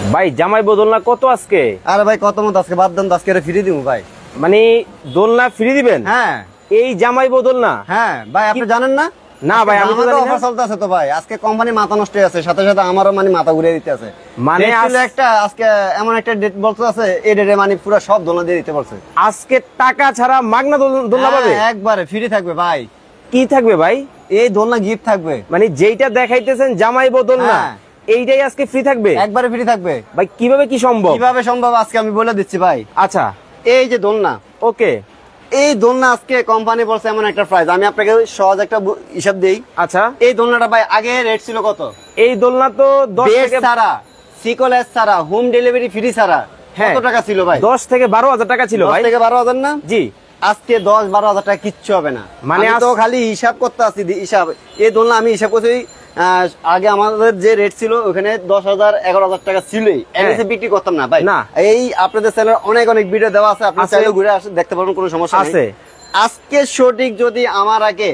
ভাই জামাই দোলনা কত আজকে? আরে ভাই কত মত আজকে বাদ দেন, আজকে ফ্রি দিব ভাই। মানে দোলনা ফ্রি দিবেন? হ্যাঁ এই জামাই দোলনা? হ্যাঁ ভাই, আপনি জানেন না? না ভাই, আমি তো জানি না। অফার চলতেছে তো ভাই, আজকে কোম্পানি মাথা নষ্ট হয়ে আছে, সাথে সাথে আমারও মানে মাথা ঘুরিয়ে দিতে আছে। মানে একটা আজকে এমন একটা ডেট বলতে আছে, এই ডেটে মানে পুরো সব দোলনা দিয়ে দিতে পারছে। আজকে টাকা ছাড়া মাগনা দোলনা পাবে? একবারে ফ্রি থাকবে ভাই। কি থাকবে ভাই? এই দোলনা গিফট থাকবে। মানে যেইটা দেখাইতেছেন জামাই দোলনা, এইটাই আজকে ফ্রি থাকবে? একবারে ফ্রি থাকবে ভাই। কিভাবে কি সম্ভব? কিভাবে সম্ভব আজকে আমি বলে দিচ্ছি ভাই। আচ্ছা, এই যে দোলনা, ওকে, এই দোলনা আজকে কোম্পানি বলছে এমন একটা প্রাইস, আমি আপনাকে সহজ একটা হিসাব দেই। আচ্ছা, এই দোলনাটা ভাই আগে রেট ছিল কত? এই দোলনা তো 10 থেকে ছাড়া, সিকলেস ছাড়া, হোম ডেলিভারি ফ্রি ছাড়া কত টাকা ছিল ভাই? 10 থেকে 12,000 টাকা ছিল ভাই। 10 থেকে 12,000 না? জি। আজকে 10-12,000 টাকা কিচ্ছু হবে না। মানে তো খালি হিসাব করতে আসি, হিসাব। এই দোলনা আমি হিসাব করছি, আগে আমাদের যে রেট ছিল ওখানে 10,000-11,000 টাকা ছিলই, এমএসএ বিক্রি করতাম না ভাই। এই আপনাদের চ্যানেলে অনেক অনেক ভিডিও দেওয়া আছে, আপনি চাইলে ঘুরে আসে দেখতে পারবেন, কোনো সমস্যা নেই। আজকে সঠিক যদি আমার আগে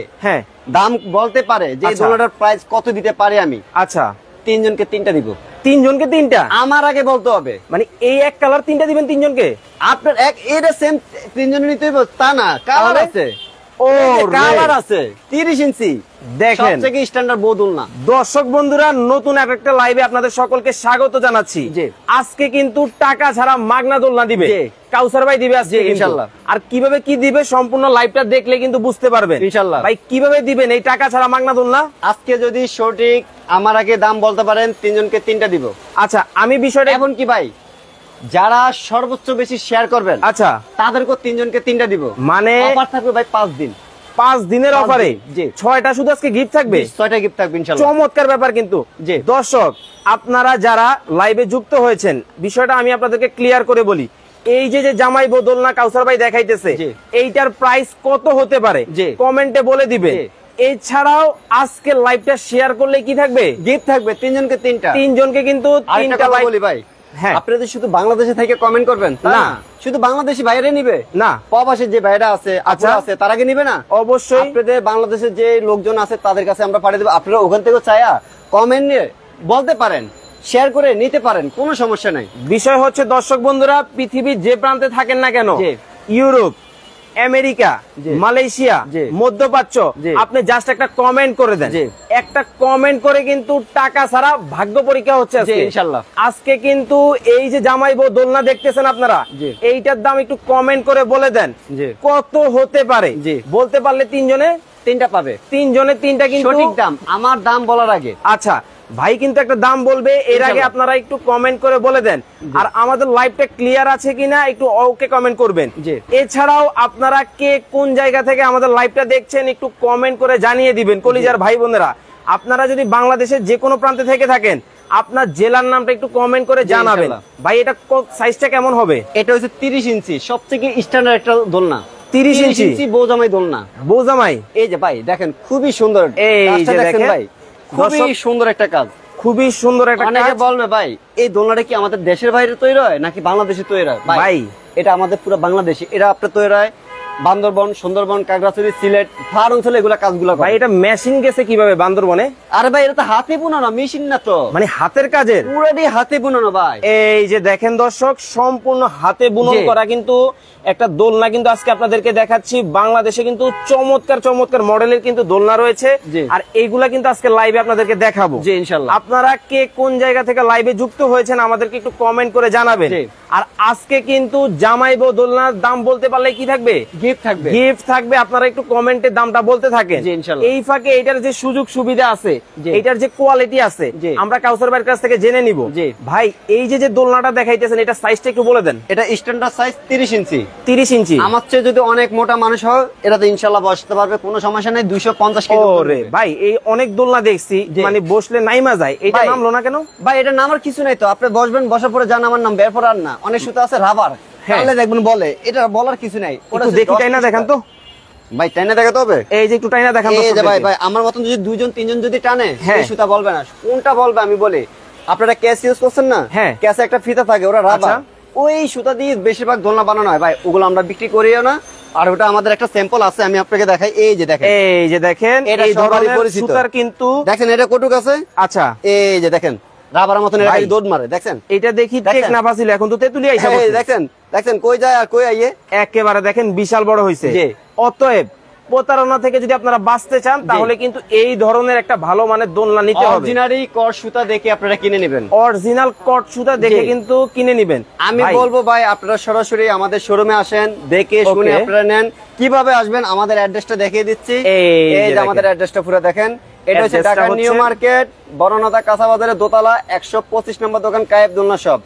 দাম বলতে পারে যে এই দোলনাটার প্রাইস কত দিতে পারি আমি, আচ্ছা, 3 জনকে 3টা দিব। 3 জনকে 3টা আমার আগে বলতে হবে। মানে এই এক কালার 3টা দিবেন 3 জনকে? আপনার এক এটা সেম 3 জন নিতে হবে তা না, কালার আছে। ও কালার আছে 30 ইঞ্চি, দেখেন সবথেকে স্ট্যান্ডার্ড দোলনা। দর্শক বন্ধুরা, নতুন একটা লাইভে আপনাদের সকলকে স্বাগত জানাচ্ছি। আজকে কিন্তু টাকা ছাড়া মাগনা দোলনা দিবে কাউসার ভাই, দিবে আজকে ইনশাআল্লাহ। আর কিভাবে কি দিবে সম্পূর্ণ লাইভটা দেখলে কিন্তু বুঝতে পারবেন ইনশাআল্লাহ। ভাই কিভাবে দিবেন এই টাকা ছাড়া মাগনা দোলনা? আজকে যদি সঠিক আমার আগে দাম বলতে পারেন 3 জনকে 3টা দিব। আচ্ছা, আমি বিষয়টা এখন কি ভাই, যারা সর্বোচ্চ বেশি শেয়ার করবেন, আচ্ছা, তাদেরকে 3 জনকে 3টা দিব। মানে অফার থাকবে ভাই 5 দিন। 5 দিনের অফারে 6টা শুধু আজকে গিফট থাকবে। 6টা গিফট থাকবে ইনশাআল্লাহ। চমৎকার ব্যাপার কিন্তু। দর্শক আপনারা যারা লাইভে যুক্ত হয়েছেন, বিষয়টা আমি আপনাদেরকে ক্লিয়ার করে বলি। এই যে জামাই দোলনা কাউসার ভাই দেখাইতেছে, এইটার প্রাইস কত হতে পারে কমেন্টে বলে দিবে। এছাড়াও আজকে লাইভটা শেয়ার করলে কি থাকবে? গিফট থাকবে 3 জনকে 3টা। 3 জনকে কিন্তু 3টা লাইভ বলি ভাই। হ্যাঁ, আপনারা শুধু বাংলাদেশে থেকে কমেন্ট করবেন না, শুধু বাংলাদেশি ভাইরা নিবে না, প্রবাসী যে ভাইরা আছে আচ্ছা আছে তারা কি নিবে না? অবশ্যই। আপনাদের বাংলাদেশের যে লোকজন আছে তাদের কাছে আমরা পাঠিয়ে দেব, আপনারা ওখান থেকে চাইয়া কমেন্ট নিয়ে বলতে পারেন, শেয়ার করে নিতে পারেন, কোনো সমস্যা নাই। বিষয় হচ্ছে দর্শক বন্ধুরা, পৃথিবীর যে প্রান্তে থাকেন না কেন, ইউরোপ, আমেরিকা, মালয়েশিয়া, মধ্যপ্রাচ্য, আপনি জাস্ট একটা কমেন্ট করে দেন। একটা কমেন্ট করে কিন্তু টাকা ছাড়া ভাগ্য পরীক্ষা হচ্ছে আজকে ইনশাআল্লাহ। আজকে কিন্তু এই যে জামাই দোলনা দেখতেছেন আপনারা, এইটার দাম একটু কমেন্ট করে বলে দেন কত হতে পারে। বলতে পারলে 3 জনে 3টা পাবে। 3 জনে 3টা কিন্তু সঠিক দাম আমার দাম বলার আগে। আচ্ছা ভাই, কিন্তু একটা দাম বলবে, এর আগে আপনারা একটু কমেন্ট করে বলে দেন। আর আমাদের লাইভটা ক্লিয়ার আছে কিনা একটু ওকে কমেন্ট করবেন। এছাড়াও আপনারা কে কোন জায়গা থেকে আমাদের লাইভটা দেখছেন একটু কমেন্ট করে জানিয়ে দিবেন। কলিজার ভাই বোনেরা, আপনারা যদি বাংলাদেশের যে কোনো প্রান্তে থেকে থাকেন, আপনার জেলার নামটা একটু কমেন্ট করে জানাবেন। ভাই এটা সাইজটা কেমন হবে? এটা হচ্ছে 30 ইঞ্চি, সবথেকে স্ট্যান্ডার্ড একটা দোলনা। 30 ইঞ্চি বৌজামাই দোলনা। বৌজামাই এই যে ভাই দেখেন, খুবই সুন্দর। এই যে দেখেন ভাই, খুবই সুন্দর একটা কাজ, খুবই সুন্দর একটা কাজ। বলবে ভাই এই দোলনাটা কি আমাদের দেশের বাইরে তৈরি হয় নাকি বাংলাদেশে তৈরি হয়? ভাই এটা আমাদের পুরো বাংলাদেশে, এটা আপনার তৈরি হয় বান্দরবন, সুন্দরবন, কাগড়াছড়ি, সিলেট, পাহাড় অঞ্চলে এগুলা কাজগুলো। ভাই এটা মেশিন গেছে কিভাবে বান্দরবনে? আরে ভাই এটা তো হাতে বুনানো, মেশিন না তো, মানে হাতের কাজের, পুরোটি হাতে বুনানো ভাই। এই যে দেখেন দর্শক, সম্পূর্ণ হাতে বুনন করা কিন্তু একটা দোলনা কিন্তু আজকে আপনাদেরকে দেখাচ্ছি। বাংলাদেশে কিন্তু চমৎকার চমৎকার মডেলের কিন্তু দোলনা রয়েছে, আর এইগুলা কিন্তু আজকে লাইভে আপনাদেরকে দেখাবো ইনশাআল্লাহ। আপনারা কে কোন জায়গা থেকে লাইভে যুক্ত হয়েছেন আমাদেরকে একটু কমেন্ট করে জানাবেন। আর আজকে কিন্তু জামাই দোলনার দাম বলতে পারলে কি থাকবে? গিফট থাকবে। গিফট থাকবে, আপনারা একটু কমেন্টে দামটা বলতে থাকেন। এই ফাঁকে এটার যে সুযোগ সুবিধা আছে, এটার যে কোয়ালিটি আছে, আমরা কাউসার ভাইয়ের কাছ থেকে জেনে নিব। ভাই এই যে দোলনাটা দেখাইতেছেন, এটা সাইজটা একটু বলে দেন। এটা স্ট্যান্ডার্ড সাইজ 30 ইঞ্চি। 30 ইঞ্চি। আমার চেয়ে যদি অনেক মোটা মানুষ হয় এটাতে ইনশাআল্লাহ বসতে পারবে, কোনো সমস্যা নেই। 250 কেজি। ওরে ভাই, এই অনেক দোলনা দেখছি মানে বসলে নাইমা যায়, এটা নামলো না কেন? ভাই এটা নামার কিছু নাই তো, আপনি বসবেন, বসার পরে যা নামার নাম, বের পর আর না। অনেক সুতা আছে রাবার, তাহলে দেখবেন বলে, এটা বলার কিছু নাই। ওটা দেখি টাইনা দেখেন তো ভাই, টাইনা দেখাতে হবে। এই যে একটু টাইনা দেখান। এই যে ভাই ভাই আমার মতন যদি 2 জন 3 জন যদি টানে, এই সুতা বলবে না, কোনটা বলবে আমি বলি। আপনারা ক্যাশ ইউজ করছেন না, ক্যাশে একটা ফিতা থাকে, ওরা রাবার, ওই সুতা দিয়ে বেশিরভাগ দোলনা বানানো হয় ভাই। ওগুলো আমরা বিক্রি করিও না। আর ওটা আমাদের একটা স্যাম্পল আছে, আমি আপনাকে দেখাই। এই যে দেখেন, এই যে দেখেন, এই ধরনের সুতার কিন্তু দেখেন এটা কটুক আছে। আচ্ছা এই যে দেখেন, রাবারের মতন এটা দৌড় মারে, দেখছেন? এটা দেখি টেকনাফ ছিল, এখন তো তেতুলিয়া আইসা পড়ছে। দেখছেন দেখছেন কই যায় আর কই আইয়ে, একেবারে দেখেন বিশাল বড় হইছে। অতএব প্রতারণা থেকে যদি আপনারা বাঁচতে চান তাহলে কিন্তু এই ধরনের একটা ভালো মানের দোলনা নিতে হবে। অরিজিনালি কট সুতা দেখে আপনারা কিনে নেবেন, অরিজিনাল কট সুতা দেখে কিন্তু কিনে নেবেন। আমি বলবো ভাই আপনারা সরাসরি আমাদের শোরুমে আসেন, দেখে শুনে আপনারা নেন। কিভাবে আসবেন আমাদের অ্যাড্রেসটা দেখিয়ে দিচ্ছি। এই যে আমাদের অ্যাড্রেসটা পুরো দেখেন, এটা হচ্ছে ঢাকা নিউ মার্কেট বড়নদা কাঁচা বাজারের দোতলা 125 নম্বর দোকান কায়েব দোলনা শপ।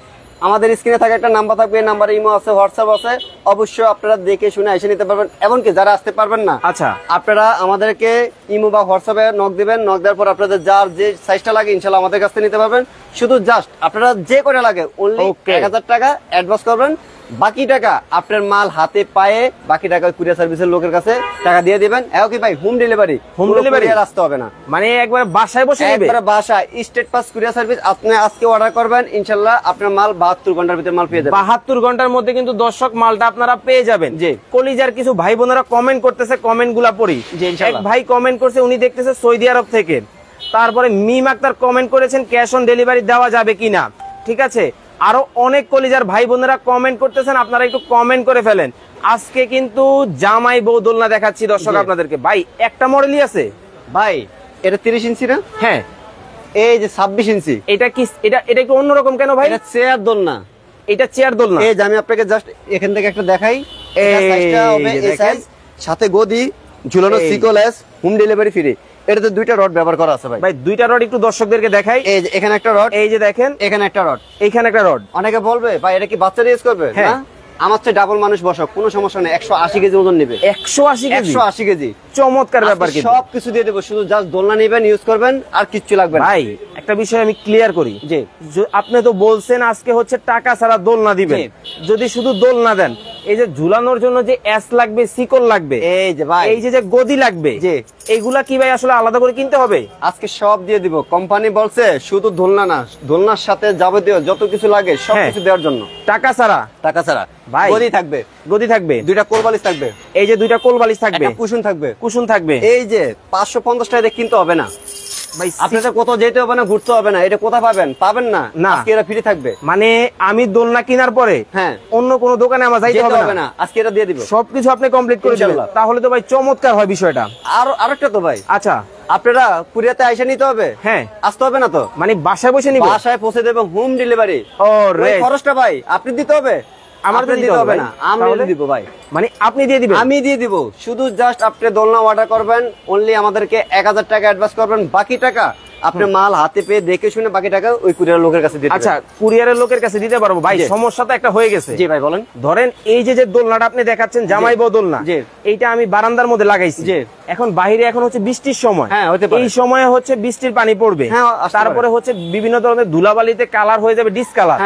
আমাদের স্ক্রিনে থাকা একটা নাম্বার থাকবে, এই নাম্বারে ইমো আছে, হোয়াটসঅ্যাপ আছে, অবশ্যই আপনারা দেখে শুনে এসে নিতে পারবেন। এমনকি যারা আসতে পারবেন না, আচ্ছা, আপনারা আপনারা আমাদেরকে ইমো বা হোয়াটসঅ্যাপে নক দিবেন, নক দেওয়ার পর আপনাদের যার যে সাইজটা লাগে ইনশাআল্লাহ আমাদের কাছ থেকে নিতে পারবেন। শুধু জাস্ট আপনারা যে করে লাগে অনলি 1000 টাকা অ্যাডভান্স করবেন, বাকি টাকা আপনার মাল হাতে পায়ে, বাকি টাকা কুরিয়ার সার্ভিসের লোকের কাছে টাকা দিয়ে দিবেন। কি ভাই হোম ডেলিভারি, হোম ডেলিভারি আর আসতে হবে না, মানে একবার বাসায় বসে নেবে, একবার বাসায় স্টেট পাস কুরিয়ার সার্ভিস। আপনি আজকে অর্ডার করবেন, ইনশাআল্লাহ আপনার মাল 72 ঘন্টার ভিতরে মাল পেয়ে যাবেন। 72 ঘন্টার মধ্যে কিন্তু দর্শক মালটা আপনারা পেয়ে যাবেন। জি, কলিজার কিছু ভাই বোনেরা কমেন্ট করতেছে, কমেন্ট গুলা পড়ি। এক ভাই কমেন্ট করছে, উনি দেখতেছে সৌদি আরব থেকে। তারপরে মিম আক্তার কমেন্ট করেছেন ক্যাশ অন ডেলিভারি দেওয়া যাবে কিনা। ঠিক আছে, আরো অনেক কলিজার ভাই বোনেরা কমেন্ট করতেছেন, আপনারা একটু কমেন্ট করে ফেলেন। আজকে কিন্তু জামাই বউ দোলনা দেখাচ্ছি দর্শক আপনাদেরকে। ভাই একটা মডেলই আছে ভাই, এটা 30 ইঞ্চি না? হ্যাঁ, এই যে 26 ইঞ্চি। এটা কি, এটা একটু অন্যরকম কেন ভাই? এটা চেয়ার দোলনা, এটা চেয়ার দোলনা। এই যে আমি আপনাকে জাস্ট এখান থেকে একটা দেখাই, এই সাইজটা হবে এই সাইজ, সাথে গদি ঝুলানো সিকোলেস, হোম ডেলিভারি ফ্রি। এটাতে দুইটা রড ব্যবহার করা আছে ভাই। ভাই দুইটা রড একটু দর্শকদেরকে দেখাই। এই যে এখানে একটা রড, এই যে দেখেন এখানে একটা রড, এখানে একটা রড। অনেকে বলবে ভাই এটা কি বাচ্চারা ইউজ করবে? না, আমার চেয়ে ডাবল মানুষ বসক, কোনো সমস্যা নেই। 180 কেজি ওজন নেবে। 180 কেজি, চমৎকার ব্যাপার। কিন্তু সবকিছু দিয়ে দেবো, শুধু জাস্ট দোলনা নেবেন, ইউজ করবেন, আর কিচ্ছু লাগবে না। ভাই একটা বিষয় আমি ক্লিয়ার করি, যে আপনি তো বলছেন আজকে হচ্ছে টাকা ছাড়া দোলনা দিবেন। যদি শুধু দোলনা দেন, এই যে ঝুলানোর জন্য যে এস লাগবে, শিকল লাগবে, এই যে ভাই, এই যে গদি লাগবে, যে এইগুলা কি ভাই আসলে আলাদা করে কিনতে হবে? আজকে সব দিয়ে দিব। কোম্পানি বলছে শুধু দোলনা না, দোলনার সাথে যাবতীয় যত কিছু লাগে সবকিছু দেওয়ার জন্য, টাকা ছাড়া। টাকা ছাড়া ভাই, গদি থাকবে, গদি থাকবে, দুইটা কোল বালিশ থাকবে, এই যে দুইটা কোল বালিশ থাকবে, কুশন থাকবে, কুশন থাকবে। এই যে 550 টাকা দিয়ে কিনতে হবে না ভাই, আপনাদের কোথাও যেতে হবে না, ঘুরতে হবে না। এটা কোথায় পাবেন? পাবেন না, আজকে এটা ফ্রি থাকবে। মানে আমি দোলনা কেনার পরে অন্য কোন দোকানে আমার যাইতে হবে না, আজকে এটা দিয়ে দিব। সবকিছু আপনি কমপ্লিট করে দিবেন, তাহলে তো ভাই চমৎকার হয় বিষয়টা। আর আরেকটা তো ভাই, আচ্ছা আপনারা কুরিয়াতে আইসা নিতে হবে? হ্যাঁ, আসতে হবে না তো, মানে বাসায় বসে নিবে, বাসায় পৌঁছে দেবে, হোম ডেলিভারি। ওরে খরচটা ভাই আপনি দিতে হবে, আমার দিতে হবে না, আমি দিব ভাই। মানে আপনি দিয়ে দিবেন? আমি দিয়ে দিব। শুধু জাস্ট আপনি দোলনা অর্ডার করবেন, অনলি আমাদেরকে 1000 টাকা অ্যাডভান্স করবেন, বাকি টাকা আপনি মাল হাতে পেয়ে দেখে শুনে বাকি টাকা ওই কুরিয়ার লোকের কাছে দিতে। আচ্ছা, কুরিয়ারের লোকের কাছে দিতে পারবো ভাই। সমস্যা তো একটা হয়ে গেছে। জি ভাই বলেন। ধরেন এই যে দোলনাটা আপনি দেখাচ্ছেন জামাই বউ দোলনা, এইটা আমি বারান্দার মধ্যে লাগাইছি। এখন বাইরে এখন হচ্ছে বৃষ্টির সময়, এই সময়ে হচ্ছে বৃষ্টির পানি পড়বে, তারপরে হচ্ছে বিভিন্ন ধরনের ধুলাবালিতে কালার হয়ে যাবে, ডিসকালার।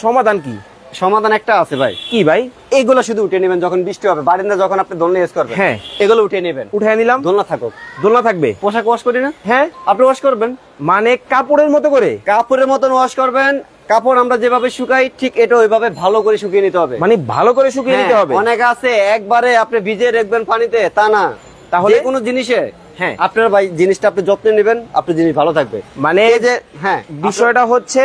সমাধান কি? সমাধান একটা আছে ভাই। কি ভাই? এইগুলো শুধু উঠে নেবেন যখন বৃষ্টি হবে, বারান্দা যখন আপনি দোলনা ইউজ করবেন, হ্যাঁ এগুলো উঠে নেবেন। উঠে নিলাম, দোলনা থাকুক, দোলনা থাকবে। পোশাক ওয়াশ করি না? হ্যাঁ, আপনি ওয়াশ করবেন, মানে কাপড়ের মতো করে, কাপড়ের মতন ওয়াশ করবেন। কাপড় আমরা যেভাবে শুকাই ঠিক এটা ওইভাবে ভালো করে শুকিয়ে নিতে হবে, মানে ভালো করে শুকিয়ে নিতে হবে। অনেক আছে একবারে আপনি ভিজিয়ে রাখবেন পানিতে, তা না। তাহলে কোনো জিনিসে হ্যাঁ আপনার ভাই জিনিসটা আপনি যত্ন নেবেন, আপনার জিনিস ভালো থাকবে। মানে যে হ্যাঁ বিষয়টা হচ্ছে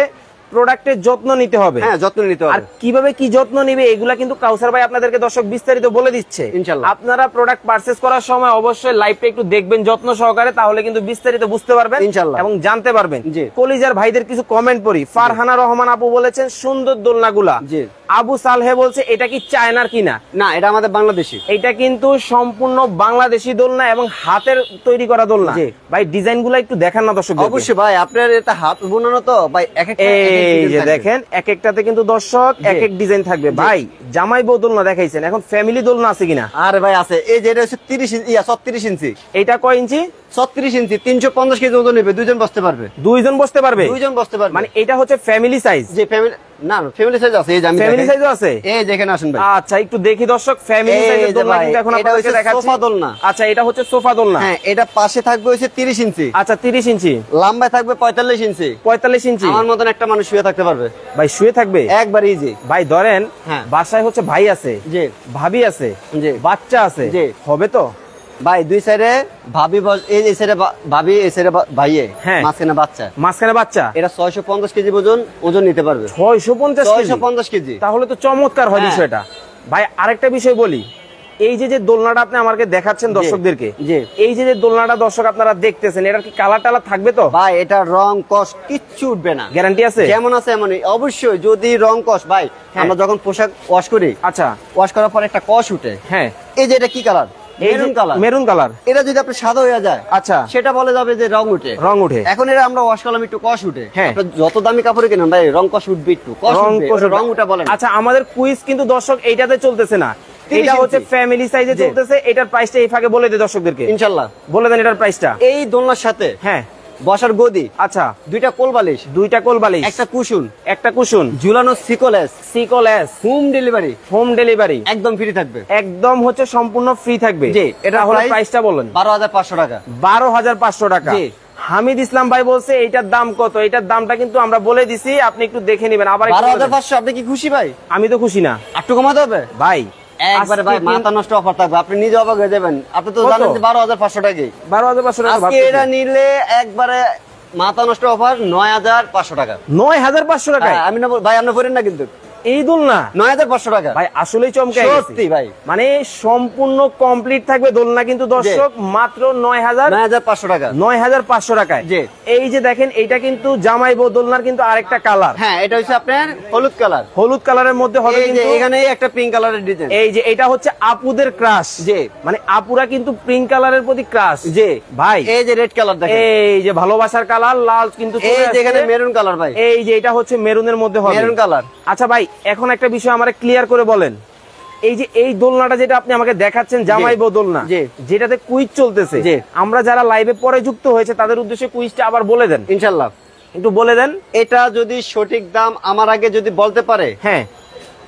প্রোডাক্টের যত্ন নিতে হবে। হ্যাঁ, যত্ন নিতে হবে। আর কিভাবে কি যত্ন নিবে এগুলা কিন্তু কাউসার ভাই আপনাদেরকে দর্শক বিস্তারিত বলে দিচ্ছে ইনশাআল্লাহ। আপনারা প্রোডাক্ট পারচেজ করার সময় অবশ্যই লাইভটা একটু দেখবেন যত্ন সহকারে, তাহলে কিন্তু বিস্তারিত বুঝতে পারবেন ইনশাআল্লাহ এবং জানতে পারবেন। কলিজার ভাইদের কিছু কমেন্ট পড়ি। ফারহানা রহমান আপু বলেছেন সুন্দর দোলনাগুলা। জি। আবু সালহে বলছে এটা কি চায়নার কিনা? না, এটা আমাদের বাংলাদেশি। এটা কিন্তু সম্পূর্ণ বাংলাদেশি দোলনা এবং হাতের তৈরি করা দোলনা। ভাই ডিজাইন গুলা একটু দেখান না দর্শক। অবশ্যই ভাই, আপনার এটা হাত বোনানো তো ভাই, এক একটা এই যে দেখেন এক একটাতে কিন্তু দর্শক এক এক ডিজাইন থাকবে। ভাই জামাই বউ দোলনা দেখাইছেন, এখন ফ্যামিলি দোলনা আছে কিনা? আরে ভাই আছে, এই যে এটা হচ্ছে 30 ইঞ্চি, 36 ইঞ্চি। এটা কয় ইঞ্চি? 36 ইঞ্চি, 350 কেজি ওজন নেবে, দুইজন বসতে পারবে। দুইজন বসতে পারবে? দুইজন বসতে পারবে। মানে এটা হচ্ছে ফ্যামিলি সাইজ? যে ফ্যামিলি না, ফ্যামিলি সাইজ আছে, এই যে আমি ফ্যামিলি সাইজও আছে, এই দেখেন আসেন ভাই। আচ্ছা একটু দেখি দর্শক ফ্যামিলি সাইজের দোলনা কিন্তু এখন আপনাদেরকে দেখাচ্ছি। সোফা দোলনা। আচ্ছা এটা হচ্ছে সোফা দোলনা। হ্যাঁ, এটা পাশে থাকবে হচ্ছে 30 ইঞ্চি। আচ্ছা 30 ইঞ্চি, লম্বায় থাকবে 45 ইঞ্চি। 45 ইঞ্চি আমার মতন একটা মানুষ শুয়ে থাকতে পারবে ভাই। শুয়ে থাকবে একবার ইজি ভাই। ধরেন বাসায় হচ্ছে ভাই আছে, জি, ভাবি আছে, জি, বাচ্চা আছে, জি, হবে তো? ভাই দুই সাইডে ভাবি এই সাইডে ভাবি এই সাইডে ভাইয়ে, মাঝখানে বাচ্চা এটা 650 কেজি ওজন নিতে পারবে। 650 কেজি, তাহলে তো চমৎকার হয় বিষয়টা। ভাই আরেকটা বিষয় বলি, এই যে দোলনাটা আপনি আমাকে দেখাচ্ছেন দর্শকদেরকে, এই যে দোলনাটা দর্শক আপনারা দেখতেছেন, এটার কি কালার টালার থাকবে তো? ভাই এটা রং কস কিচ্ছু উঠবে না, গ্যারান্টি আছে? যেমন আছে এমনই। অবশ্যই যদি রং কস ভাই, আমরা যখন পোশাক ওয়াশ করি, আচ্ছা ওয়াশ করার পর একটা কস উঠে, হ্যাঁ এই যে এটা কি কালার? Maroon colour. এটা যদি আপনি সাদা হয়ে যায়, আচ্ছা সেটা বলে যাবে যে রং উঠে। এখন এটা আমরা ওয়াশ করলাম, একটু কস উঠে, যত দামি কাপড়ে কিনুন ভাই রং কস উঠবে, একটু রং উঠা বলে। আচ্ছা আমাদের কুইজ কিন্তু দর্শক এইটাতে চলতেছে না, এটা হচ্ছে ফ্যামিলি সাইজে চলতেছে। এটার প্রাইসটা এই ফাঁকে বলে দেন দর্শকদেরকে, ইনশাআল্লাহ বলে দেন এটার প্রাইসটা। এই দোলনার সাথে হ্যাঁ বসার গদি, আচ্ছা দুইটা কোলবালিশ, একটা কুশন, ঝুলানো সিকোলেস, হোম ডেলিভারি একদম ফ্রি থাকবে, একদম হচ্ছে সম্পূর্ণ ফ্রি থাকবে। জি, এটা হলো প্রাইসটা বলেন। 12,500 টাকা। 12,500 টাকা। হামিদ ইসলাম ভাই বলছে এইটার দাম কত? এইটার দামটা কিন্তু আমরা বলে দিছি, আপনি একটু দেখে নেবেন। আবার 12,500, আপনি কি খুশি ভাই? আমি তো খুশি না, একটু কমাতে হবে ভাই। একবারে ভাই মাথা নষ্ট অফার থাকবে, আপনি নিজে অবাক হয়ে যাবেন। আপনি তো জানেন যে 12,500 টাকা, 12,500 টাকা আজকে এটা নিলে একবারে মাথা নষ্ট অফার 9,500 টাকা। 9,500 টাকা? আমি না ভাই, আপনি বলেন না কিন্তু এই দোলনা 9,500 টাকা ভাই, আসলেই চমকে সত্যি ভাই। মানে সম্পূর্ণ কমপ্লিট থাকবে দোলনা কিন্তু দর্শক মাত্র 9,500 টাকা। 9,500 টাকায়। এই যে দেখেন, এটা কিন্তু জামাই বউ দোলনার কিন্তু আরেকটা কালার। হ্যাঁ, এটা হচ্ছে আপনার হলুদ কালার। হলুদ কালারের মধ্যে হবে কিন্তু এখানে একটা পিঙ্ক কালারের ডিজাইন। এই যে এটা হচ্ছে আপুদের ক্রাশ, যে মানে আপুরা কিন্তু পিঙ্ক কালারের প্রতি ক্রাশ। যে ভাই এই যে রেড কালার দেখেন, এই যে ভালোবাসার কালার, লাল কিন্তু এই যে এখানে মেরুন কালার ভাই, এই যে এটা হচ্ছে মেরুনের মধ্যে হবে, মেরুন কালার। আচ্ছা ভাই, এখন একটা বিষয় আমারে ক্লিয়ার করে বলেন, এই যে এই দোলনাটা যেটা আপনি আমাকে দেখাচ্ছেন জামাই বউ দোলনা, যেটাতে কুইজ চলতেছে, আমরা যারা লাইভে পরে যুক্ত হয়েছে তাদের উদ্দেশ্যে কুইজটা আবার বলে দেন ইনশাআল্লাহ, একটু বলে দেন। এটা যদি সঠিক দাম আমার আগে যদি বলতে পারে, হ্যাঁ,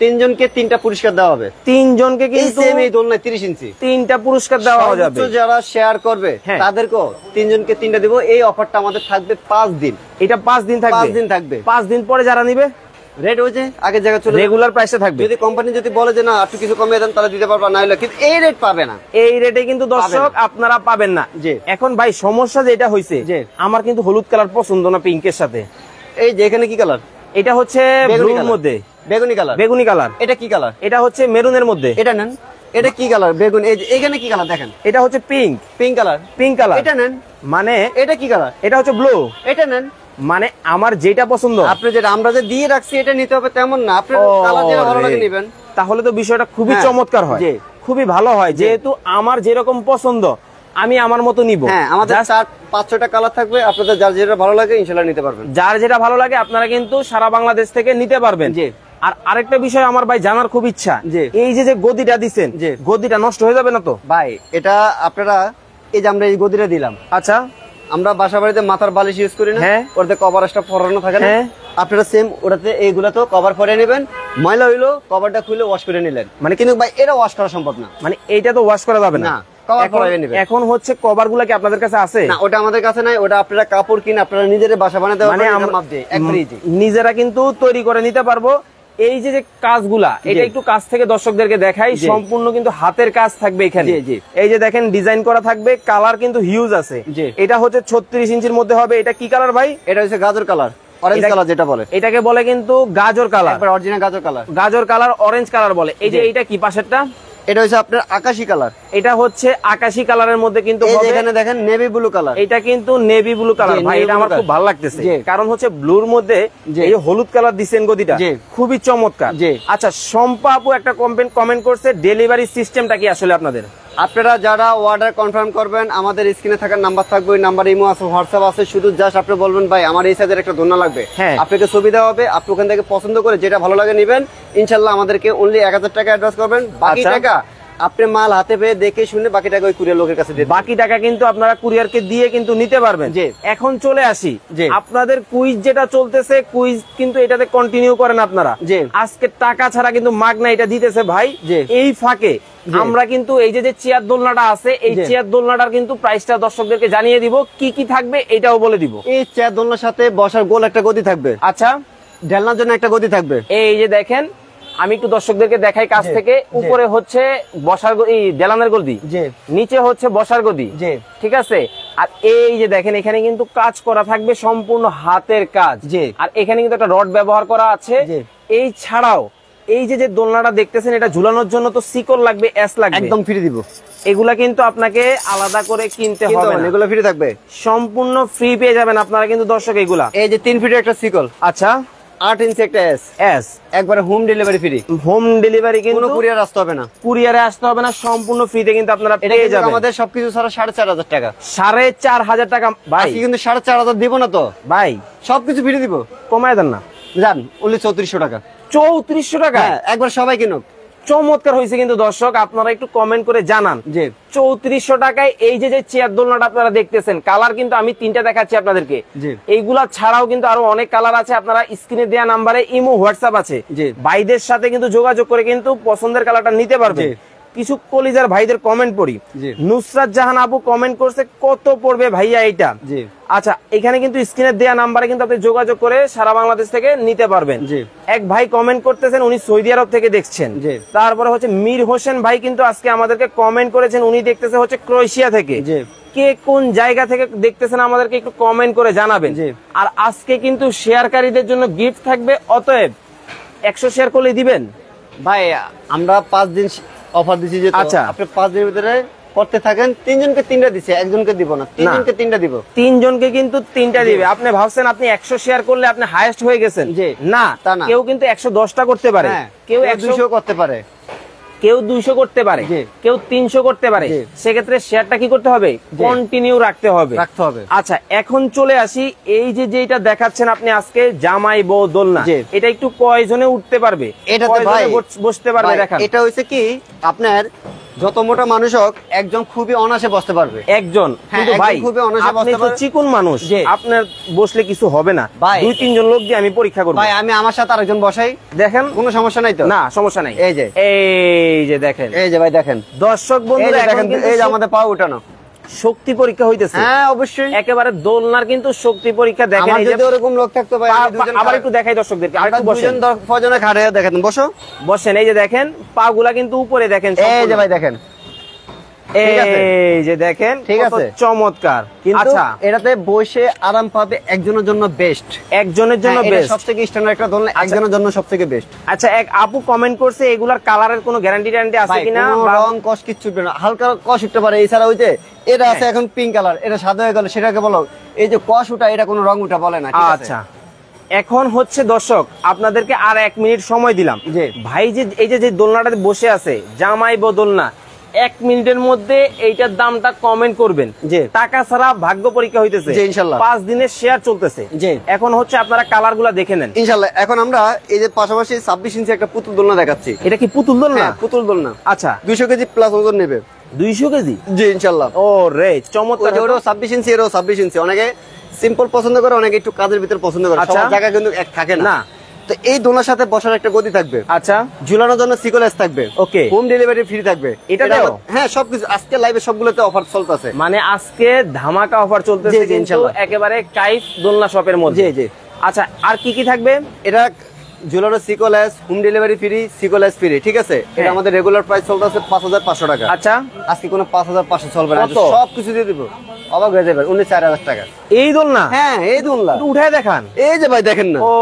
3 জনকে 3টা পুরস্কার দেওয়া হবে। 3 জনকে কিন্তু এই দোলনায় 30 ইঞ্চি 3টা পুরস্কার দেওয়া যাবে। যারা শেয়ার করবে তাদেরকেও 3 জনকে 3টা দেব। এই অফারটা আমাদের থাকবে 5 দিন। এটা 5 দিন থাকবে, 5 দিন থাকবে। 5 দিন পরে যারা নিবে রেট হয়েছে আগের জায়গায় চলে রেগুলার প্রাইসে থাকবে। যদি কোম্পানি যদি বলে যে না একটু কিছু কমিয়ে দেন তাহলে দিতে পারবা, না হলে কিন্তু এই রেট পাবে না। এই রেটে কিন্তু দর্শক আপনারা পাবেন না। এখন ভাই সমস্যা যেটা হইছে, আমার কিন্তু হলুদ কালার পছন্দ না পিঙ্কের সাথে। এই যে এখানে কি কালার? এটা হচ্ছে ব্লুর মধ্যে বেগুনি কালার। বেগুনি কালার। এটা কি কালার? এটা হচ্ছে মেরুনের মধ্যে। এটা নেন। এটা কি কালার? বেগুনি। এই যে এখানে কি কালার দেখেন? এটা হচ্ছে pink. Pink colour. Pink colour. এটা নেন। মানে এটা কি কালার? এটা হচ্ছে ব্লু। এটা নেন। মানে আমার যেটা পছন্দ, আপনি যেটা আমরা যে দিয়ে রাখছি এটা নিতে হবে তেমন না, আপনি কালার যেটা ভালো লাগে নেবেন। তাহলে তো বিষয়টা খুবই চমৎকার হয়, খুবই ভালো হয়। যেহেতু আমার যেরকম পছন্দ আমি আমার মতো নিব। হ্যাঁ, আমাদের 4-5-6টা কালার থাকবে, আপনাদের যার যেটা ভালো লাগে ইনশাআল্লাহ নিতে পারবেন। যার যেটা ভালো লাগে আপনারা কিন্তু সারা বাংলাদেশ থেকে নিতে পারবেন। আর আরেকটা বিষয় আমার ভাই জানার খুব ইচ্ছা, এই যে গদিটা দিচ্ছেন, গদিটা নষ্ট হয়ে যাবে না তো? ভাই এটা আপনারা এই যে আমরা এই গদিটা দিলাম, আচ্ছা আমরা বাসা বাড়িতে মাথার বালিশ ইউজ করি না, ওটাতে কভারটা পরানো থাকে না, আপনারা সেম ওটাতে এইগুলা তো কভার পরে নেবেন। ময়লা হইলো কভারটা খুলে ওয়াশ করে নিলেন, মানে কিন্তু ভাই এটা ওয়াশ করা সম্ভব না, মানে এইটা তো ওয়াশ করা যাবে না। এখন হচ্ছে কভার গুলা কি আপনাদের কাছে আছে? না, ওটা আমাদের কাছে নাই, ওটা আপনারা কাপড় কিনে আপনারা নিজেরা বাসা বানাতে পারবেন, মাপ দিয়ে একবারে ইজি নিজেরা কিন্তু তৈরি করে নিতে পারবো। এই যে কাজগুলা, এটা একটু কাছ থেকে দর্শকদেরকে দেখাই, সম্পূর্ণ কিন্তু হাতের কাজ থাকবে এখানে। এই যে দেখেন ডিজাইন করা থাকবে, কালার কিন্তু হিউজ আছে। এটা হচ্ছে 36 ইঞ্চির মধ্যে হবে। এটা কি কালার ভাই? এটা হচ্ছে গাজর কালার, অরেঞ্জ কালার যেটা বলে, এটাকে বলে কিন্তু গাজর কালার, অরিজিনাল গাজর কালার। গাজর কালার, অরেঞ্জ কালার বলে। এই যে এটা কি পাশেরটা? এটা হচ্ছে আপনার আকাশী কালার। এটা হচ্ছে আকাশী কালারের মধ্যে কিন্তু এখানে দেখেন নেভি ব্লু কালার। এটা কিন্তু নেভি ব্লু কালার। ভাই এটা আমার খুব ভালো লাগতেছে, কারণ হচ্ছে ব্লুর মধ্যে এই হলুদ কালার দিচ্ছেন গদিটা, খুবই চমৎকার। আচ্ছা, শম্পা আপু একটা কমেন্ট করছে, ডেলিভারি সিস্টেমটা কি আসলে আপনাদের? আপনারা যারা অর্ডার কনফার্ম করবেন আমাদের স্ক্রিনে থাকার নাম্বার থাকবে, ওই নাম্বার ইমো আছে, হোয়াটসঅ্যাপ আছে, শুধু জাস্ট আপনি বলবেন ভাই আমার এই সাইজের একটা দোলনা লাগবে, আপনাকে ছবি দেওয়া হবে, আপনি ওখান থেকে পছন্দ করে যেটা ভালো লাগে নেবেন। ইনশাআল্লাহ আমাদেরকে অনলি 1000 টাকা অ্যাডভান্স করবেন, বাকি টাকা আপনি মাল হাতে পেয়ে দেখে শুনে বাকি টাকা ওই কুরিয়ার লোকের কাছে দেবেন। বাকি টাকা কিন্তু আপনারা কুরিয়ারকে দিয়ে কিন্তু নিতে পারবেন। এখন চলে আসি, আপনাদের কুইজ যেটা চলতেছে, কুইজ কিন্তু এটাতে কন্টিনিউ করেন আপনারা। আজকে টাকা ছাড়া কিন্তু মাগনা এটা দিতেছে ভাই। এই ফাঁকে আমরা কিন্তু এই যে চেয়ার দোলনাটা আছে, এই চেয়ার দোলনাটার কিন্তু প্রাইসটা দর্শকদেরকে জানিয়ে দিব, কি কি থাকবে এটাও বলে দিব। এই চেয়ার দোলনার সাথে বসার গোল একটা গদি থাকবে, আচ্ছা, ঢেলনার জন্য একটা গদি থাকবে। এই যে দেখেন আমি একটু দর্শকদেরকে দেখাই কাছ থেকে। উপরে হচ্ছে বসার দেলানের গদি, নিচে হচ্ছে বসার গদি, ঠিক আছে। আর এই যে দেখেন এখানে কিন্তু কাজ করা থাকবে সম্পূর্ণ হাতের কাজ, আর এখানে কিন্তু একটা রড ব্যবহার করা আছে। এই ছাড়াও এই যে দোলনাটা দেখতেছেন এটা ঝুলানোর জন্য তো শিকল লাগবে, এস লাগবে, একদম ফ্রি দিব। এগুলা কিন্তু আপনাকে আলাদা করে কিনতে হবে না, এগুলো ফ্রি থাকবে, সম্পূর্ণ ফ্রি পেয়ে যাবেন আপনারা কিন্তু দর্শক। এগুলা এই যে 3 ফিটের একটা শিকল, আচ্ছা 8 ইঞ্চি একটা এস, একবারে home delivery free. Home delivery কিন্তু কোনো কুরিয়ার আসতে হবে না, কুরিয়ারে আসতে হবে না, সম্পূর্ণ ফ্রিতে কিন্তু আপনারা পেয়ে যাবেন। আমাদের সবকিছু ছাড়া 4,500 টাকা। 4,500 টাকা ভাই, কিন্তু 4,500 দিব না তো ভাই, সবকিছু ফ্রি দিব। কমায় দেন না, জান only 3400 টাকা। 3400 টাকা একবার সবাই কিনুক। চমৎকার হয়েছে কিন্তু দর্শক, আপনারা একটু কমেন্ট করে জানান যে 3400 টাকায় এই যে চেয়ার দোলনাটা আপনারা দেখতেছেন। কালার কিন্তু আমি 3টা দেখাচ্ছি আপনাদেরকে, এইগুলা ছাড়াও কিন্তু আরো অনেক কালার আছে। আপনারা স্ক্রিনে দেওয়া নাম্বারে ইমো হোয়াটসঅ্যাপ আছে, ভাইদের সাথে কিন্তু যোগাযোগ করে কিন্তু পছন্দের কালারটা নিতে পারবে। কিছু কলিজার ভাইদের কমেন্ট পড়ি। নুসরাত জাহান আপু কমেন্ট করছে কত পড়বে ভাইয়া এইটা। আচ্ছা এখানে কিন্তু স্ক্রিনে দেওয়া নাম্বারে কিন্তু আপনি যোগাযোগ করে সারা বাংলাদেশ থেকে নিতে পারবেন। এক ভাই কমেন্ট করতেছেন উনি সৌদি আরব থেকে দেখছেন। তারপরে হচ্ছে মীর হোসেন ভাই কিন্তু আজকে আমাদেরকে কমেন্ট করেছেন, উনি দেখতেছে হচ্ছে ক্রোয়েশিয়া থেকে। কে কোন জায়গা থেকে দেখতেছেন আমাদেরকে একটু কমেন্ট করে জানাবেন। আর আজকে কিন্তু শেয়ারকারীদের জন্য গিফট থাকবে, অতএব 100 শেয়ার করলে দিবেন ভাই। আমরা 5 দিন অফার দিছি, যে আচ্ছা আপনি 5 দিনের ভিতরে করতে থাকেন। 3 জনকে 3টা দিছে, একজনকে দিব না, 3 জনকে 3টা দিব। 3 জনকে কিন্তু 3টা দিবে। আপনি ভাবছেন আপনি 100 শেয়ার করলে আপনি হাইয়েস্ট হয়ে গেছেন, না, কেউ কিন্তু 110টা করতে পারে, কেউ 100 করতে পারে, কেউ 200 করতে পারে, কেউ 300 করতে পারে। সেক্ষেত্রে শেয়ারটা কি করতে হবে? কন্টিনিউ রাখতে হবে। আচ্ছা এখন চলে আসি, এই যে যেটা দেখাচ্ছেন আপনি আজকে জামাই বউ দোলনা, এটা একটু কয়জনে উঠতে পারবে, কয়জনে বসতে পারবে দেখান। এটা হইছে কি আপনার যত মোটা মানুষ হোক একজন খুবই অনায়াসে বসতে পারবে, একজন। কিন্তু ভাই আপনি তো চিকন মানুষ, আপনার বসলে কিছু হবে না, 2-3 জন লোক দিয়ে আমি পরীক্ষা করব। ভাই আমি আমার সাথে আরেকজন বসাই, দেখেন কোনো সমস্যা নাই তো? না সমস্যা নাই। এই যে দেখেন, এই যে ভাই দেখেন দর্শক বন্ধুরা দেখেন, এই যে আমাদের পা উঠানো শক্তি পরীক্ষা হইতেছে। হ্যাঁ অবশ্যই, একেবারে দোলনার কিন্তু শক্তি পরীক্ষা দেখেন। এই যে এরকম লোক থাকতো ভাই, আবার একটু দেখাই দর্শকদেরকে, আরেকটু বসেন, 10 জনে খাড়ে দেখেন, বসেন। এই যে দেখেন পাগুলা কিন্তু উপরে দেখেন, এই যে ভাই দেখেন, এই যে দেখেন, ঠিক আছে, চমৎকার। কিন্তু এটাতে বসে আরাম পাবে, একজনের জন্য বেস্ট, একজনের জন্য বেস্ট, সবথেকে স্ট্যান্ডার্ড একটা দোলনা, একজনের জন্য সবথেকে বেস্ট। আচ্ছা এক আপু কমেন্ট করছে এগুলার কালারের কোনো গ্যারান্টি আছে কিনা? রং কস কিচ্ছু উঠবে না, হালকা কস উঠতে পারে। এছাড়া ওই যে এটা আছে এখন পিঙ্ক কালার, এটা সাদা হয়ে গেল, সেটাকে বলো এই যে কস উঠা, এটা কোনো রং উঠা বলে না। আচ্ছা এখন হচ্ছে দর্শক আপনাদেরকে আর 1 মিনিট সময় দিলাম। ভাই যে এই যে দোলনাটাতে বসে আছে জামাই বউ দোলনা, 1 মিনিটের মধ্যে এইটার দামটা কমেন্ট করবেন। টাকা ছাড়া ভাগ্য পরীক্ষা হইতেছে, ইনশাআল্লাহ 5 দিনের শেয়ার চলতেছে। এখন হচ্ছে আপনারা কালার গুলা দেখে নেন ইনশাআল্লাহ। এখন আমরা এই যে পাশাপাশি 26 ইঞ্চি একটা পুতুল দোলনা দেখাচ্ছি। এটা কি পুতুল দোলনা? পুতুল দোলনা। আচ্ছা 200 কেজি প্লাস ওজন নেবে। 200 কেজি? জি ইনশাআল্লাহ। ও রে চমৎকার। ওরও 26 ইঞ্চি, এরও 26 ইঞ্চি। অনেকে সিম্পল পছন্দ করে, অনেকে একটু কাজের ভিতর পছন্দ করে, সব জায়গা কিন্তু এক থাকে না। তো এই দোলনার সাথে বসার একটা গদি থাকবে, আচ্ছা ঝুলানোর জন্য সিকোলেস থাকবে, ওকে, হোম ডেলিভারি ফ্রি থাকবে। এটা হ্যাঁ সবকিছু আজকে লাইভে সবগুলোতে অফার চলতেছে, মানে আজকে ধামাকা অফার চলতেছে কিন্তু একেবারে কাইফ দোলনা শপের মধ্যে। জি জি। আচ্ছা আর কি কি থাকবে? এটা ঝুলানো সিকোলেস, হোম ডেলিভারি ফ্রি, সিকোলেস ফ্রি, ঠিক আছে। এটা আমাদের রেগুলার প্রাইস চলতেছে 5500 টাকা। আচ্ছা আজকে কোনো 5500 চলবে না, সবকিছু দিয়ে দিব, অবাক হয়ে যাবে। 4000 টাকা এই দোলনা? হ্যাঁ এই দোলনা উঠায় দেখান। এই যে ভাই দেখেন না, ও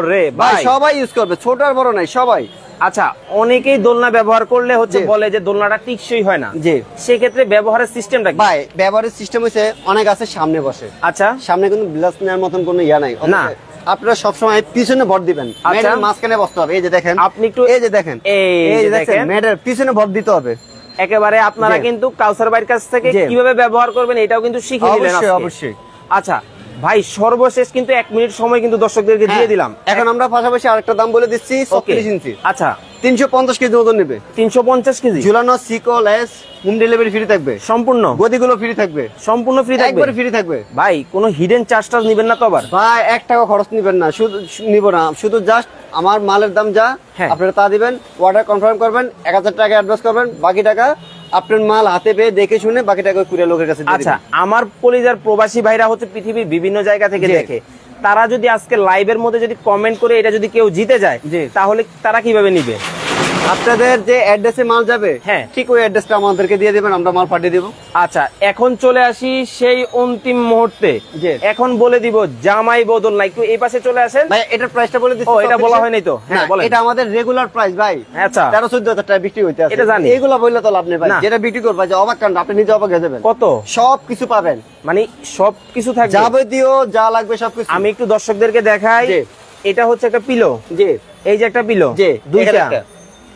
রে ভাই সবাই ইউজ করবে, ছোট আর বড় নাই সবাই। আচ্ছা অনেকেই দোলনা ব্যবহার করলে হচ্ছে বলে যে দোলনাটা টিকসই হয় না, জি সেক্ষেত্রে ব্যবহারের সিস্টেমটা কি? ভাই ব্যবহারের সিস্টেম হচ্ছে অনেক আছে সামনে বসে, আচ্ছা সামনে কিন্তু গ্লাস নেওয়ার মতন কোনো ইয়া নাই না, আপনারা সবসময় পিছনে ভর দিবেন, মেডের মাঝখানে বসতে হবে। এই যে দেখেন আপনি একটু, এই যে দেখেন, এই যে দেখেন মেডের পিছনে ভর দিতে হবে একেবারে। আপনারা কিন্তু কাউসার ভাইয়ের কাছ থেকে কিভাবে ব্যবহার করবেন এটাও কিন্তু শিখে নিলেন আজকে। অবশ্যই। আচ্ছা ভাই সর্বশেষ কিন্তু 1 মিনিট সময় কিন্তু দর্শকদেরকে দিয়ে দিলাম। এখন আমরা পাশাপাশি আরেকটা দাম বলে দিচ্ছি, 36 ইঞ্চি। আচ্ছা 350 কেজি ওজন নেবে। 350 কেজি ঝুলানো সিকোলেস, হোম ডেলিভারি ফ্রি থাকবে, সম্পূর্ণ গদিগুলো ফ্রি থাকবে, সম্পূর্ণ ফ্রি থাকবে, একবারে ফ্রি থাকবে। ভাই কোনো হিডেন চার্জটা নেবেন না তো? আবার ভাই 1 টাকা খরচ নেবেন না, শুধু নিব না, শুধু জাস্ট আমার মালের দাম যা আপনারা তা দিবেন, অর্ডার কনফার্ম করবেন, 1000 টাকা অ্যাডভান্স করবেন, বাকি টাকা আপনার মাল হাতে পেয়ে দেখে শুনে বাকি টাকা কুরিয়ার লোকের কাছে দিয়ে দিবেন। আচ্ছা আমার কলিজার প্রবাসী ভাইরা হচ্ছে পৃথিবীর বিভিন্ন জায়গা থেকে দেখে, তারা যদি আজকে লাইভের মধ্যে যদি কমেন্ট করে এটা যদি কেউ জিতে যায় তাহলে তারা কিভাবে নিবে? আপনাদের যে অ্যাড্রেসে মাল যাবে হ্যাঁ ঠিক ওই অ্যাড্রেসটা আমাদেরকে দিয়ে দিবেন, আমরা মাল পাঠিয়ে দিব। আচ্ছা এখন চলে আসি সেই অন্তিম মুহূর্তে, এখন বলে দিব জামাই বদল না, একটু এই পাশে চলে আসেন ভাই। এটার প্রাইসটা বলে দিচ্ছি। ও এটা বলা হয়নি তো? হ্যাঁ বলেন। এটা আমাদের রেগুলার প্রাইস ভাই। আচ্ছা 13-14 টাকা বিক্রি হইতে আছে, এটা জানি। এগুলা বললে তো লাভ নেই ভাই। যেটা বিক্রি করবা যে অবাক কাণ্ড, আপনি নিজে অবাক হয়ে যাবেন। কত সবকিছু পাবেন, মানে সবকিছু থাকবে, যাবতীয় যা লাগবে সবকিছু। আমি একটু দর্শকদেরকে দেখাই। এটা হচ্ছে একটা পিলো, জি এই যে একটা পিলো, জি দুইটা,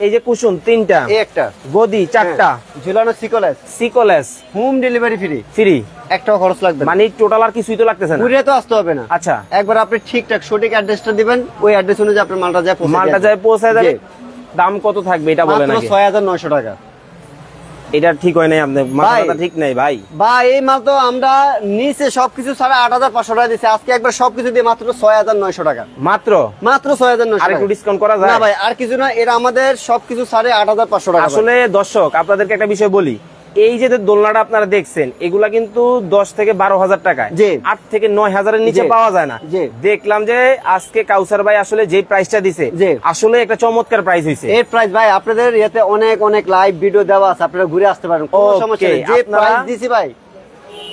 এই যে কুশন তিনটা, এই একটা গদি চারটা, ঝুলানো সিকোলেস, সিকোলেস, হোম ডেলিভারি ফ্রি, ফ্রি, একটাও খরচ লাগবে না। মানে টোটাল আর কিছুই তো লাগতেছে না, ঘুরে তো আসতে হবে না। আচ্ছা একবার আপনি ঠিকঠাক সঠিক অ্যাড্রেসটা দিবেন, ওই অ্যাড্রেস অনুযায়ী আপনার মালটা যায় পৌঁছায় যাবে। দাম কত থাকবে এটা বলেন আগে। 6,900 টাকা। এটা ঠিক হয় নাই, আপনার মাথাটা ঠিক নাই ভাই। ভাই এই মাল তো আমরা নিচে সবকিছু ছাড়া 8,500 টাকা দিচ্ছি, আজকে একবার সবকিছু দিয়ে মাত্র 6,900 টাকা। মাত্র 6,900 আর একটু ডিসকাউন্ট করা যায় না ভাই? আর কিছু না, এটা আমাদের সবকিছু ছাড়ে 8,500 টাকা। আসলে দর্শক আপনাদেরকে একটা বিষয় বলি, এই যে দোলনাটা আপনারা দেখছেন এগুলা কিন্তু 10 থেকে 12,000 টাকায়, 8 থেকে 9,000-এর নিচে পাওয়া যায় না। দেখলাম যে আজকে কাউসার ভাই আসলে যে প্রাইসটা দিছে আসলে একটা চমৎকার প্রাইস হইছে। এই প্রাইস ভাই আপনাদের ইয়াতে অনেক অনেক লাইভ ভিডিও দেওয়া আছে, আপনারা ঘুরে আসতে পারেন, কোনো সমস্যা নেই। যে প্রাইস দিছি ভাই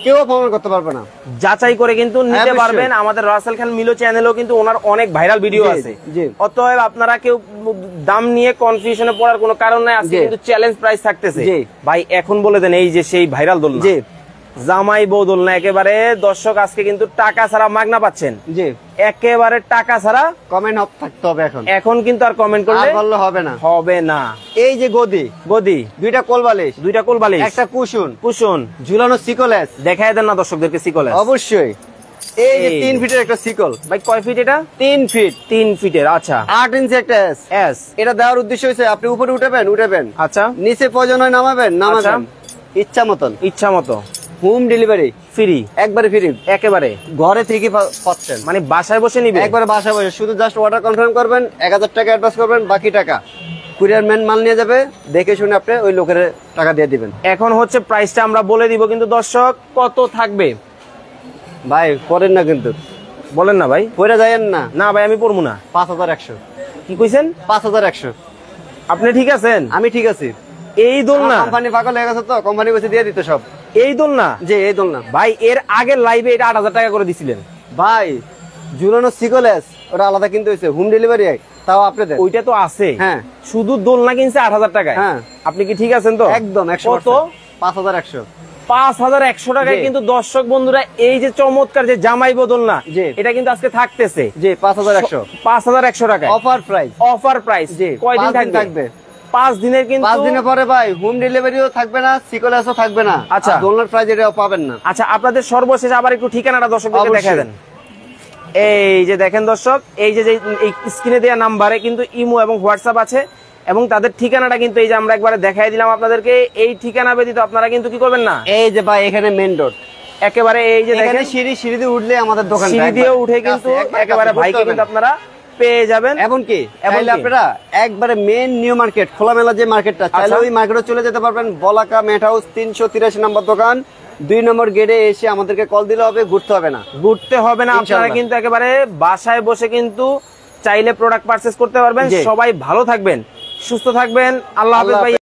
কেউ প্রমাণ করতে পারবে না, যাচাই করে কিন্তু নিতে পারবেন। আমাদের রাসেল খান মিলো চ্যানেলেও কিন্তু ওনার অনেক ভাইরাল ভিডিও আছে, অতএব আপনারা কেউ দাম নিয়ে কনফিউশনে পড়ার কোনো কারণ নাই। আজকে কিন্তু চ্যালেঞ্জ প্রাইস থাকতেছে ভাই। এখন বলে দেন এই যে সেই ভাইরাল দোলনা, জামাই বউ দোলনা, একেবারে দর্শক আজকে কিন্তু টাকা ছাড়া মাগনা পাচ্ছেন। একেবারে টাকা ছাড়া কমেন্ট থাকতে হবে। এখন কিন্তু আর কমেন্ট করলে হবে না, হবে না। এই যে গদি দুইটা কোলবালিশ, একটা কুশন ঝুলানো সিকোলেস দেখায় দেন না দর্শকদেরকে। সিকোলেস অবশ্যই, এই যে 3 ফিটের একটা সিকল। ভাই কয় ফিট এটা? 3 ফিট। 3 ফিটের, আচ্ছা। 8 ইঞ্চি একটা এস। এটা দেওয়ার উদ্দেশ্য হচ্ছে আপনি উপরে উঠাবেন, আচ্ছা, নিচে প্রয়োজন হয় নামাবেন, ইচ্ছা মতো। হোম ডেলিভারি ফ্রি, একবারে ফ্রি, একেবারে ঘরে থেকে পাচ্ছেন, মানে বাসায় বসে নিবে, একবারে বাসায় বসে। শুধু জাস্ট অর্ডার কনফার্ম করবেন, 1000 টাকা অ্যাডভান্স করবেন, বাকি টাকা কুরিয়ার ম্যান মাল নিয়ে যাবে, দেখে শুনে আপনি ওই লোকের টাকা দিয়ে দিবেন। এখন হচ্ছে প্রাইসটা আমরা বলে দিব, কিন্তু দর্শক কত থাকবে ভাই করেন না, কিন্তু বলেন না ভাই, পড়ে যায়েন না। না ভাই আমি পড়বো না। 5,100। কি কইছেন? 5,100। আপনি ঠিক আছেন? আমি ঠিক আছি। এই দোলনা কোম্পানি পাগল হয়ে গেছে তো, কোম্পানি বসে দিয়ে দিতে সব। এই দোলনা এই দোলনা ভাই এর আগের লাইভে এটা 8,000 টাকা করে দিছিলেন ভাই। ঝুলানো সিকোলেস ওটা আলাদা কিনতে হয়েছে, হোম ডেলিভারি, তাও আপনাদের ওইটা তো আছে। হ্যাঁ, শুধু দোলনা কিনছে 8,000 টাকায়। হ্যাঁ, আপনি কি ঠিক আছেন তো? একদম 100%। 5,100। 5,100 টাকায় কিন্তু দর্শক বন্ধুরা এই যে চমৎকার যে জামাই বদল না, এটা কিন্তু আজকে থাকতেছে 5,100। 5,100 টাকায় অফার প্রাইস। কয়দিন থাকবে? 5 দিনের। কিন্তু 5 দিনের পরে ভাই হোম ডেলিভারিও থাকবে না, সিকোলেসও থাকবে না। আচ্ছা, দোলনার প্রাইস এটাও পাবেন না। আচ্ছা, আপনাদের সর্বশেষ আবার একটু ঠিকানাটা দর্শকদেরকে দেখায় দেন। এই যে দেখেন দর্শক, এই যে স্ক্রিনে দেওয়া নাম্বারে কিন্তু ইমো এবং হোয়াটসঅ্যাপ আছে, এবং তাদের ঠিকানাটা কিন্তু এই যে আমরা একবারে দেখাই দিলাম আপনাদেরকে। এই ঠিকানা ব্যতীত আপনারা কিন্তু কি করবেন না, এই যে ভাই এখানে মেইন রোড, একেবারে এই যে দেখেন সিঁড়ি দিয়ে উঠলে আমাদের দোকান, সিঁড়ি দিয়ে উঠে কিন্তু একেবারে ভাইকে কিন্তু আপনারা পেয়ে যাবেন। এমনকি আপনারা একবারে মেইন নিউ মার্কেট, খোলামেলা যে মার্কেটটা, চাইলে ওই মার্কেটে চলে যেতে পারবেন। বলাকা মেট হাউস 383 নম্বর দোকান, 2 নম্বর গেটে এসে আমাদেরকে কল দিলে হবে, ঘুরতে হবে না। আপনারা কিন্তু একেবারে বাসায় বসে কিন্তু চাইলে প্রোডাক্ট পারচেজ করতে পারবেন। সবাই ভালো থাকবেন, সুস্থ থাকবেন, আল্লাহ হাফেজ ভাই।